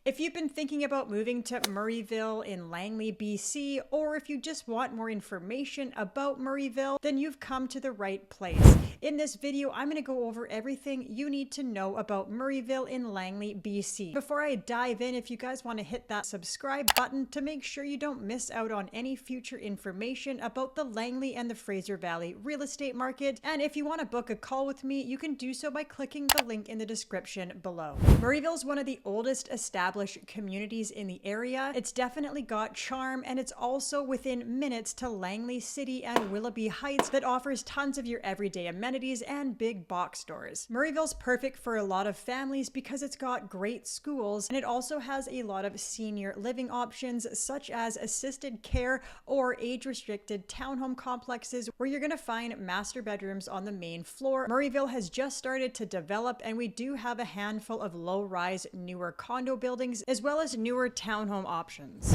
If you've been thinking about moving to Murrayville in Langley, BC, or if you just want more information about Murrayville, then you've come to the right place. In this video, I'm going to go over everything you need to know about Murrayville in Langley, BC. Before I dive in, if you guys want to hit that subscribe button to make sure you don't miss out on any future information about the Langley and the Fraser Valley real estate market, and if you want to book a call with me, you can do so by clicking the link in the description below. Murrayville is one of the oldest established communities in the area. It's definitely got charm, and it's also within minutes to Langley City and Willoughby Heights that offers tons of your everyday amenities and big box stores. Murrayville's perfect for a lot of families because it's got great schools, and it also has a lot of senior living options such as assisted care or age-restricted townhome complexes where you're going to find master bedrooms on the main floor. Murrayville has just started to develop, and we do have a handful of low-rise newer condo buildings as well as newer townhome options.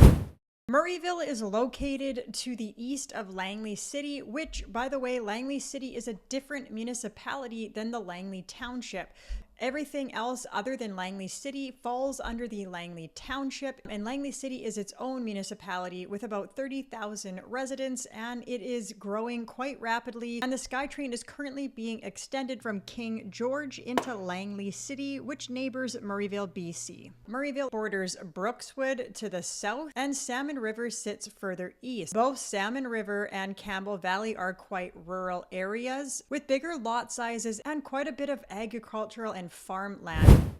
Murrayville is located to the east of Langley City, which, by the way, Langley City is a different municipality than the Langley Township. Everything else other than Langley City falls under the Langley Township, and Langley City is its own municipality with about 30,000 residents, and it is growing quite rapidly, and the SkyTrain is currently being extended from King George into Langley City, which neighbors Murrayville, BC. Murrayville borders Brookswood to the south, and Salmon River sits further east. Both Salmon River and Campbell Valley are quite rural areas with bigger lot sizes and quite a bit of agricultural and farmland.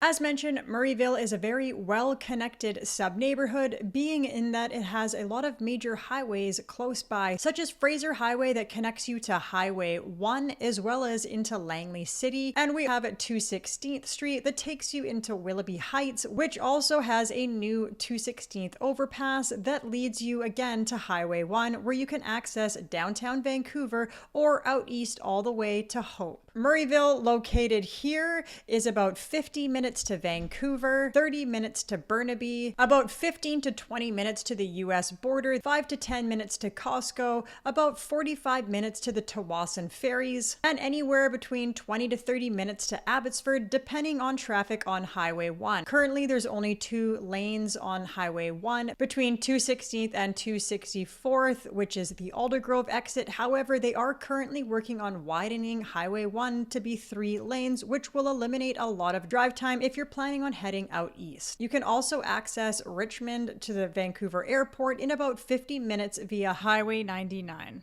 As mentioned, Murrayville is a very well-connected sub-neighborhood, being in that it has a lot of major highways close by, such as Fraser Highway that connects you to Highway 1 as well as into Langley City, and we have 216th Street that takes you into Willoughby Heights, which also has a new 216th overpass that leads you again to Highway 1, where you can access downtown Vancouver or out east all the way to Hope. Murrayville, located here, is about 50 minutes to Vancouver, 30 minutes to Burnaby, about 15 to 20 minutes to the US border, 5 to 10 minutes to Costco, about 45 minutes to the Tawasin ferries, and anywhere between 20 to 30 minutes to Abbotsford, depending on traffic on Highway 1. Currently, there's only 2 lanes on Highway 1 between 216th and 264th, which is the Aldergrove exit. However, they are currently working on widening Highway 1 to be 3 lanes, which will eliminate a lot of drive time if you're planning on heading out east. You can also access Richmond to the Vancouver airport in about 50 minutes via Highway 99.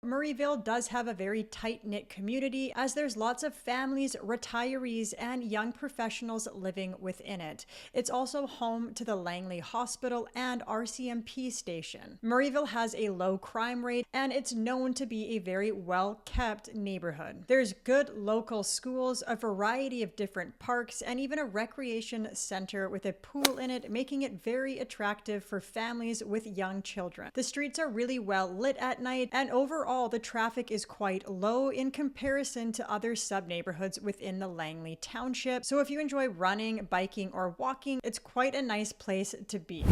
Murrayville does have a very tight-knit community, as there's lots of families, retirees, and young professionals living within it. It's also home to the Langley Hospital and RCMP station. Murrayville has a low crime rate, and it's known to be a very well-kept neighborhood. There's good local schools, a variety of different parks, and even a recreation center with a pool in it, making it very attractive for families with young children. The streets are really well lit at night, and overall the traffic is quite low in comparison to other sub-neighborhoods within the Langley Township. So if you enjoy running, biking, or walking, it's quite a nice place to be.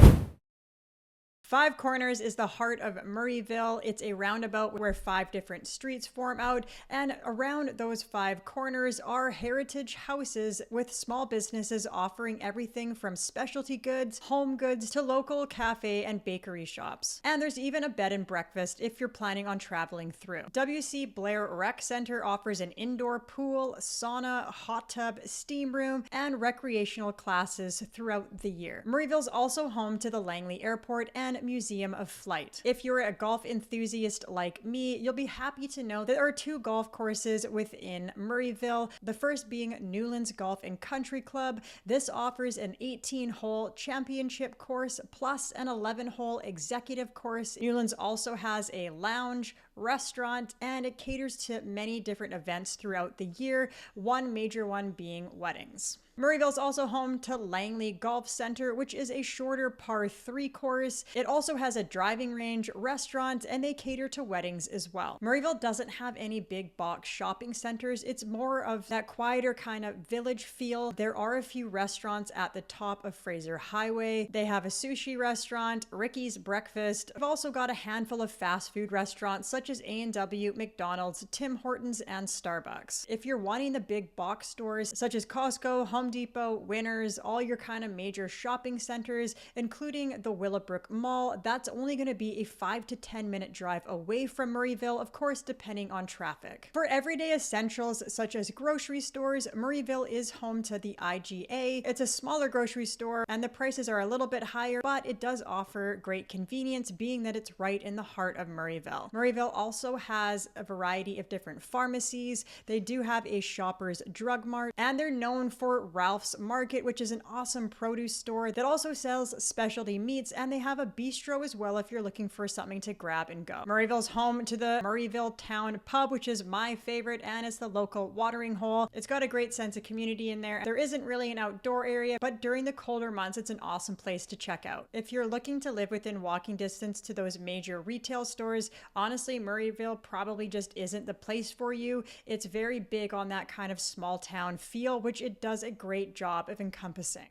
Five Corners is the heart of Murrayville. It's a roundabout where 5 different streets form out, and around those 5 corners are heritage houses with small businesses offering everything from specialty goods, home goods, to local cafe and bakery shops. And there's even a bed and breakfast if you're planning on traveling through. W.C. Blair Rec Center offers an indoor pool, sauna, hot tub, steam room, and recreational classes throughout the year. Murrayville's also home to the Langley Airport and Museum of Flight. If you're a golf enthusiast like me, you'll be happy to know that there are 2 golf courses within Murrayville, the first being Newlands Golf and Country Club. This offers an 18-hole championship course plus an 11-hole executive course. Newlands also has a lounge, restaurant, and it caters to many different events throughout the year, one major one being weddings. Murrayville is also home to Langley Golf Center, which is a shorter par 3 course. It also has a driving range, restaurant, and they cater to weddings as well. Murrayville doesn't have any big box shopping centers. It's more of that quieter kind of village feel. There are a few restaurants at the top of Fraser Highway. They have a sushi restaurant, Ricky's Breakfast. I've also got a handful of fast food restaurants such such as A&W, McDonald's, Tim Hortons, and Starbucks. If you're wanting the big box stores such as Costco, Home Depot, Winners, all your kind of major shopping centers, including the Willowbrook Mall, that's only going to be a 5 to 10 minute drive away from Murrayville, of course, depending on traffic. For everyday essentials such as grocery stores, Murrayville is home to the IGA. It's a smaller grocery store and the prices are a little bit higher, but it does offer great convenience being that it's right in the heart of Murrayville. Murrayville also has a variety of different pharmacies. They do have a Shoppers Drug Mart, and they're known for Ralph's Market, which is an awesome produce store that also sells specialty meats, and they have a bistro as well if you're looking for something to grab and go. Murrayville's home to the Murrayville Town Pub, which is my favorite, and it's the local watering hole. It's got a great sense of community in there. There isn't really an outdoor area, but during the colder months, it's an awesome place to check out. If you're looking to live within walking distance to those major retail stores, honestly, Murrayville probably just isn't the place for you. It's very big on that kind of small town feel, which it does a great job of encompassing.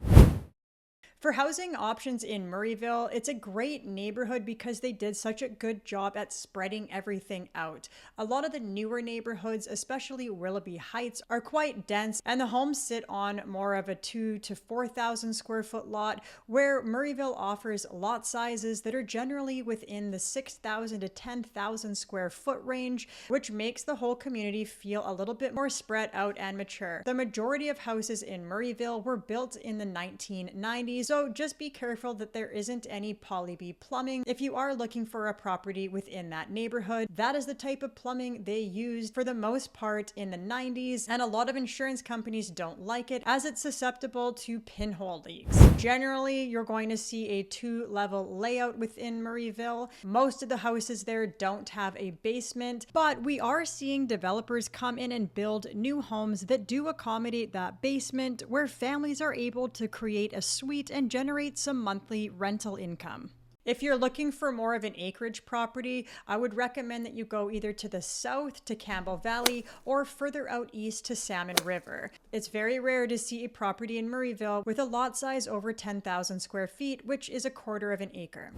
For housing options in Murrayville, it's a great neighborhood because they did such a good job at spreading everything out. A lot of the newer neighborhoods, especially Willoughby Heights, are quite dense, and the homes sit on more of a 2,000 to 4,000 square foot lot, where Murrayville offers lot sizes that are generally within the 6,000 to 10,000 square foot range, which makes the whole community feel a little bit more spread out and mature. The majority of houses in Murrayville were built in the 1990s, so just be careful that there isn't any poly B plumbing if you are looking for a property within that neighborhood. That is the type of plumbing they used for the most part in the 90s, and a lot of insurance companies don't like it as it's susceptible to pinhole leaks. Generally, you're going to see a 2-level layout within Murrayville. Most of the houses there don't have a basement, but we are seeing developers come in and build new homes that do accommodate that basement, where families are able to create a suite and generate some monthly rental income. If you're looking for more of an acreage property, I would recommend that you go either to the south to Campbell Valley or further out east to Salmon River. It's very rare to see a property in Murrayville with a lot size over 10,000 square feet, which is a quarter of an acre.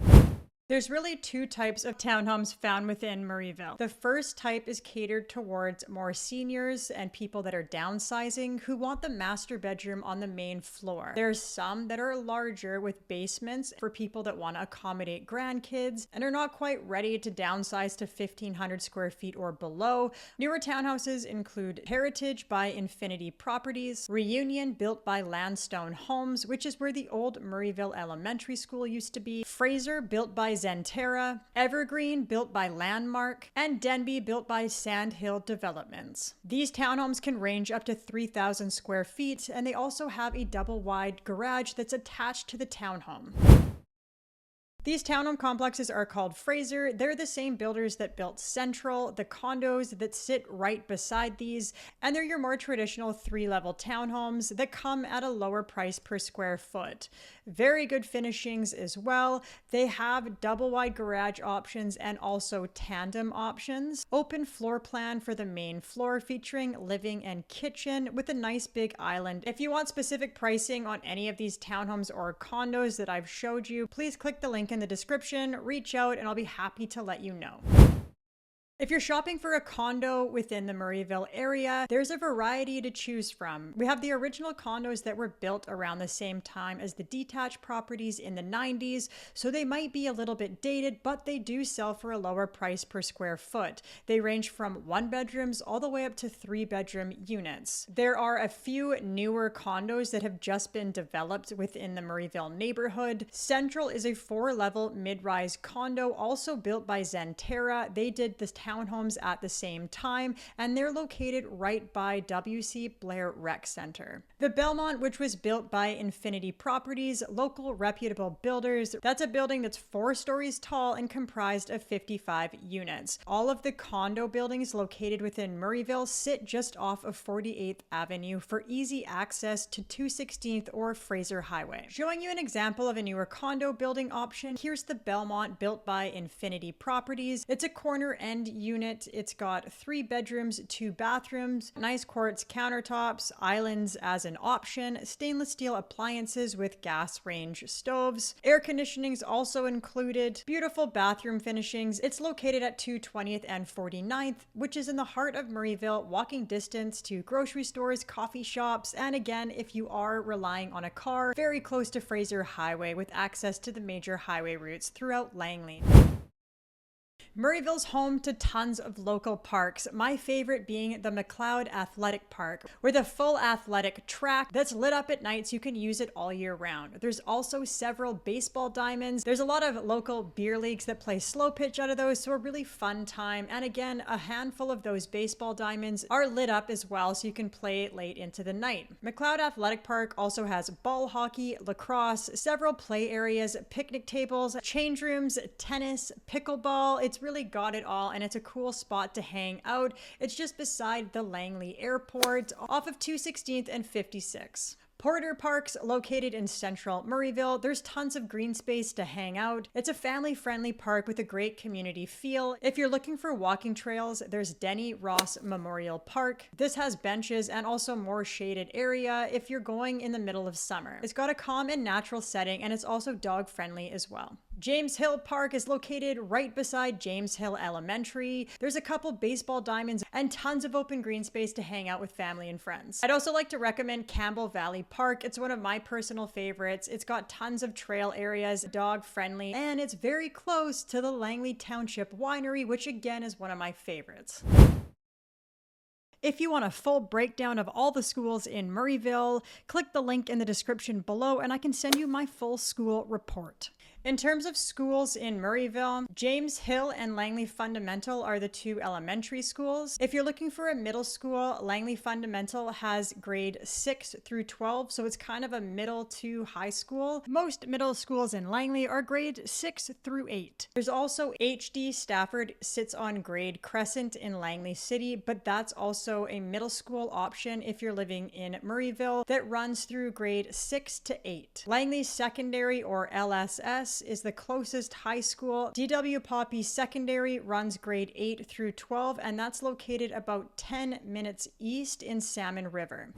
There's really two types of townhomes found within Murrayville. The first type is catered towards more seniors and people that are downsizing who want the master bedroom on the main floor. There's some that are larger with basements for people that want to accommodate grandkids and are not quite ready to downsize to 1,500 square feet or below. Newer townhouses include Heritage by Infinity Properties, Reunion built by Landstone Homes, which is where the old Murrayville Elementary School used to be, Fraser built by Zenterra, Evergreen built by Landmark, and Denby built by Sandhill Developments. These townhomes can range up to 3,000 square feet, and they also have a double-wide garage that's attached to the townhome. These townhome complexes are called Fraser. They're the same builders that built Central, the condos that sit right beside these, and they're your more traditional 3-level townhomes that come at a lower price per square foot. Very good finishings as well. They have double wide garage options and also tandem options. Open floor plan for the main floor featuring living and kitchen with a nice big island. If you want specific pricing on any of these townhomes or condos that I've showed you, please click the link in the description, reach out, and I'll be happy to let you know. If you're shopping for a condo within the Murrayville area, there's a variety to choose from. We have the original condos that were built around the same time as the detached properties in the 90s, so they might be a little bit dated, but they do sell for a lower price per square foot. They range from 1-bedrooms all the way up to 3-bedroom units. There are a few newer condos that have just been developed within the Murrayville neighborhood. Central is a 4-level mid-rise condo also built by Zenterra. They did this townhomes at the same time, and they're located right by W.C. Blair Rec Center. The Belmont, which was built by Infinity Properties, local reputable builders, that's a building that's 4 stories tall and comprised of 55 units. All of the condo buildings located within Murrayville sit just off of 48th Avenue for easy access to 216th or Fraser Highway. Showing you an example of a newer condo building option, here's the Belmont built by Infinity Properties. It's a corner end unit. It's got 3 bedrooms, 2 bathrooms, nice quartz countertops, islands as an option, stainless steel appliances with gas range stoves. Air conditioning is also included. Beautiful bathroom finishings. It's located at 220th and 49th, which is in the heart of Murrayville, walking distance to grocery stores, coffee shops, and again, if you are relying on a car, very close to Fraser Highway with access to the major highway routes throughout Langley. Murrayville's home to tons of local parks, my favorite being the McLeod Athletic Park, with a full athletic track that's lit up at night so you can use it all year round. There's also several baseball diamonds. There's a lot of local beer leagues that play slow pitch out of those, so a really fun time. And again, a handful of those baseball diamonds are lit up as well so you can play late into the night. McLeod Athletic Park also has ball hockey, lacrosse, several play areas, picnic tables, change rooms, tennis, pickleball. It's really got it all, and it's a cool spot to hang out. It's just beside the Langley Airport off of 216th and 56. Porter Park's located in central Murrayville. There's tons of green space to hang out. It's a family-friendly park with a great community feel. If you're looking for walking trails, there's Denny Ross Memorial Park. This has benches and also more shaded area if you're going in the middle of summer. It's got a calm and natural setting, and it's also dog-friendly as well. James Hill Park is located right beside James Hill Elementary. There's a couple baseball diamonds and tons of open green space to hang out with family and friends. I'd also like to recommend Campbell Valley Park. It's one of my personal favorites. It's got tons of trail areas, dog friendly, and it's very close to the Langley Township Winery, which again is one of my favorites. If you want a full breakdown of all the schools in Murrayville, click the link in the description below and I can send you my full school report. In terms of schools in Murrayville, James Hill and Langley Fundamental are the 2 elementary schools. If you're looking for a middle school, Langley Fundamental has grade 6 through 12, so it's kind of a middle to high school. Most middle schools in Langley are grade 6 through 8. There's also HD Stafford sits on grade Crescent in Langley City, but that's also a middle school option if you're living in Murrayville that runs through grade 6 to 8. Langley Secondary or LSS is the closest high school. D.W. Poppy Secondary runs grade 8 through 12, and that's located about 10 minutes east in Salmon River.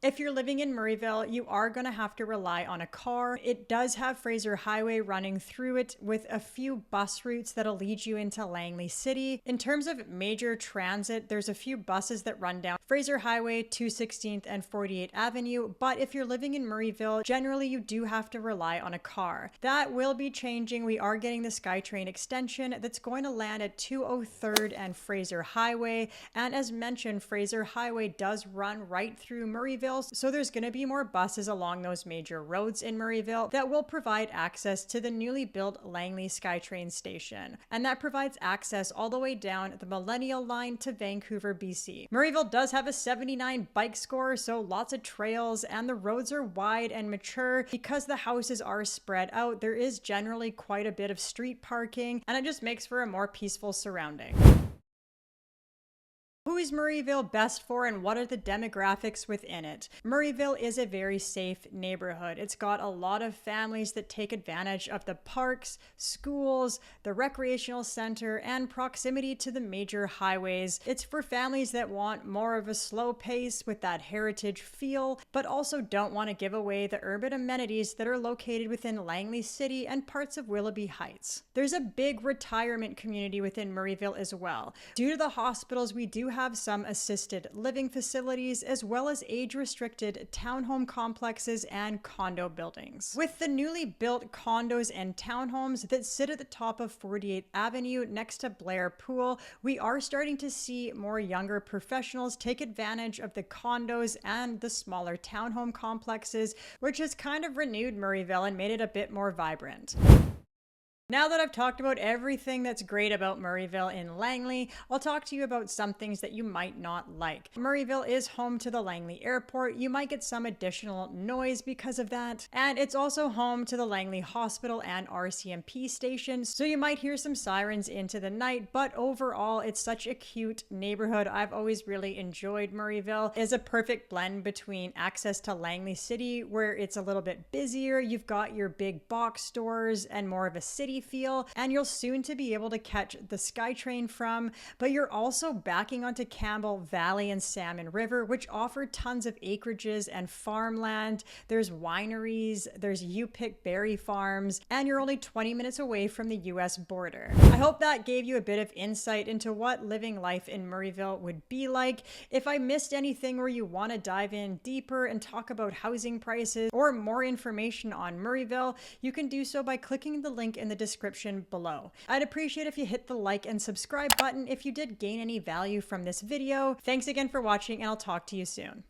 If you're living in Murrayville, you are going to have to rely on a car. It does have Fraser Highway running through it with a few bus routes that'll lead you into Langley City. In terms of major transit, there's a few buses that run down Fraser Highway, 216th and 48th Avenue, but if you're living in Murrayville, generally you do have to rely on a car. That will be changing. We are getting the SkyTrain extension that's going to land at 203rd and Fraser Highway, and as mentioned, Fraser Highway does run right through Murrayville, so there's going to be more buses along those major roads in Murrayville that will provide access to the newly built Langley SkyTrain station, and that provides access all the way down the Millennial Line to Vancouver, BC. Murrayville does have a 79 bike score, so lots of trails, and the roads are wide and mature. Because the houses are spread out, there is generally quite a bit of street parking, and it just makes for a more peaceful surrounding. Who is Murrayville best for, and what are the demographics within it? Murrayville is a very safe neighborhood. It's got a lot of families that take advantage of the parks, schools, the recreational center, and proximity to the major highways. It's for families that want more of a slow pace with that heritage feel, but also don't want to give away the urban amenities that are located within Langley City and parts of Willoughby Heights. There's a big retirement community within Murrayville as well. Due to the hospitals, we do have some assisted living facilities as well as age-restricted townhome complexes and condo buildings. With the newly built condos and townhomes that sit at the top of 48th Avenue next to Blair Pool, we are starting to see more younger professionals take advantage of the condos and the smaller townhome complexes, which has kind of renewed Murrayville and made it a bit more vibrant. Now that I've talked about everything that's great about Murrayville in Langley, I'll talk to you about some things that you might not like. Murrayville is home to the Langley Airport. You might get some additional noise because of that. And it's also home to the Langley Hospital and RCMP station, so you might hear some sirens into the night, but overall, it's such a cute neighborhood. I've always really enjoyed Murrayville. It's a perfect blend between access to Langley City, where it's a little bit busier. You've got your big box stores and more of a city city feel, and you'll soon to be able to catch the SkyTrain from, but you're also backing onto Campbell Valley and Salmon River, which offer tons of acreages and farmland. There's wineries, there's you-pick berry farms, and you're only 20 minutes away from the US border. I hope that gave you a bit of insight into what living life in Murrayville would be like. If I missed anything or you want to dive in deeper and talk about housing prices or more information on Murrayville, you can do so by clicking the link in the description below. I'd appreciate if you hit the like and subscribe button if you did gain any value from this video. Thanks again for watching, and I'll talk to you soon.